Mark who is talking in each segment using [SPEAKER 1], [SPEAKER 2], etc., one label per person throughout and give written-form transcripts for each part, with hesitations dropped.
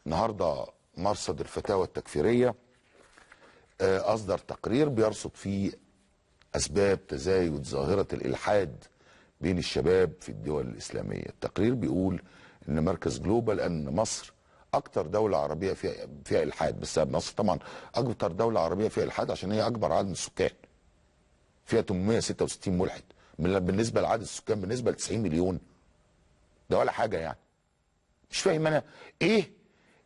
[SPEAKER 1] النهارده مرصد الفتاوى التكفيريه اصدر تقرير بيرصد فيه اسباب تزايد ظاهره الالحاد بين الشباب في الدول الاسلاميه. التقرير بيقول ان مركز جلوبال ان مصر اكتر دوله عربيه فيها الحاد، بس مصر طبعا اكتر دوله عربيه فيها الحاد عشان هي اكبر عدد من السكان، فيها 866 ملحد بالنسبه لعدد السكان، بالنسبه ل 90 مليون ده ولا حاجه يعني. مش فاهم انا ايه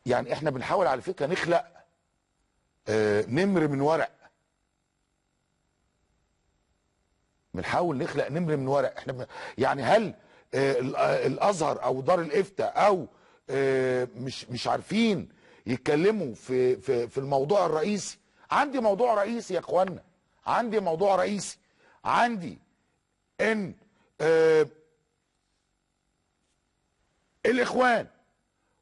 [SPEAKER 1] يعني. احنا بنحاول على فكره نخلق نمر من ورق، بنحاول نخلق نمر من ورق. احنا يعني هل الازهر او دار الافتاء او مش عارفين يتكلموا في الموضوع الرئيسي؟ عندي موضوع رئيسي يا اخوانا، عندي موضوع رئيسي، عندي ان الاخوان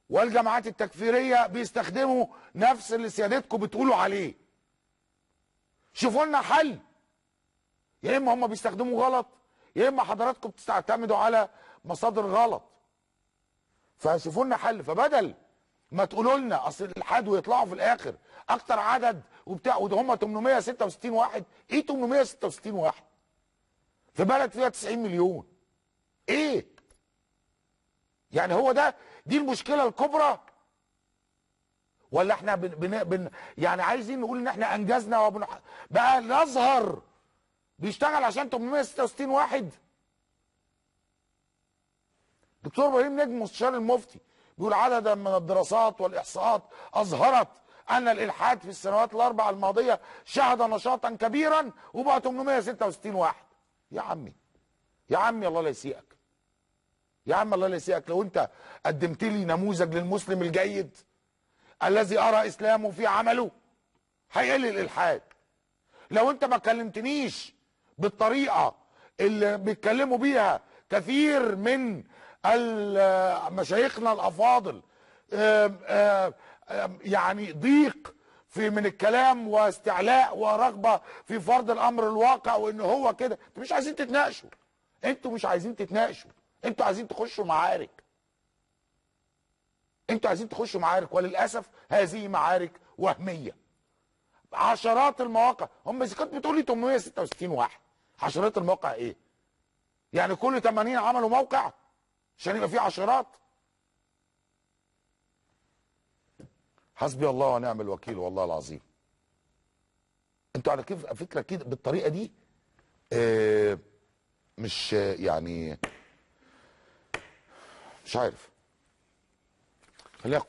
[SPEAKER 1] والجماعات التكفيريه بيستخدموا نفس اللي سيادتكم بتقولوا عليه. شوفوا لنا حل. يا اما هم بيستخدموا غلط، يا اما حضراتكم بتعتمدوا على مصادر غلط. فشوفوا لنا حل. فبدل ما تقولوا لنا اصل الالحاد ويطلعوا في الاخر اكتر عدد وبتاع، وده هم 866 واحد. ايه 866 واحد في بلد فيها 90 مليون؟ ايه يعني؟ هو دي المشكله الكبرى؟ ولا احنا يعني عايزين نقول ان احنا انجزنا بقى الازهر بيشتغل عشان 866 واحد؟ دكتور ابراهيم نجم مستشار المفتي بيقول عددا من الدراسات والاحصاءات اظهرت ان الالحاد في السنوات الاربع الماضيه شهد نشاطا كبيرا، وبقى 866 واحد. يا عمي يا عمي الله لا يسيئك، يا عم الله لا يسيئك. لو انت قدمت لي نموذج للمسلم الجيد الذي ارى اسلامه في عمله هيقل الالحاد. لو انت ما كلمتنيش بالطريقه اللي بيتكلموا بيها كثير من مشايخنا الافاضل، يعني ضيق من الكلام واستعلاء ورغبه في فرض الامر الواقع، وان هو كده. انتوا مش عايزين تتناقشوا، انتوا مش عايزين تتناقشوا، انتوا عايزين تخشوا معارك، انتوا عايزين تخشوا معارك. وللاسف هذه معارك وهميه. عشرات المواقع، هم اذا كنت بتقول لي 866 واحد، عشرات المواقع ايه؟ يعني كل 80 عملوا موقع عشان يبقى فيه عشرات؟ حسبي الله ونعم الوكيل والله العظيم. انتوا على كيف فكره كده بالطريقه دي؟ مش يعني مش عارف. خليها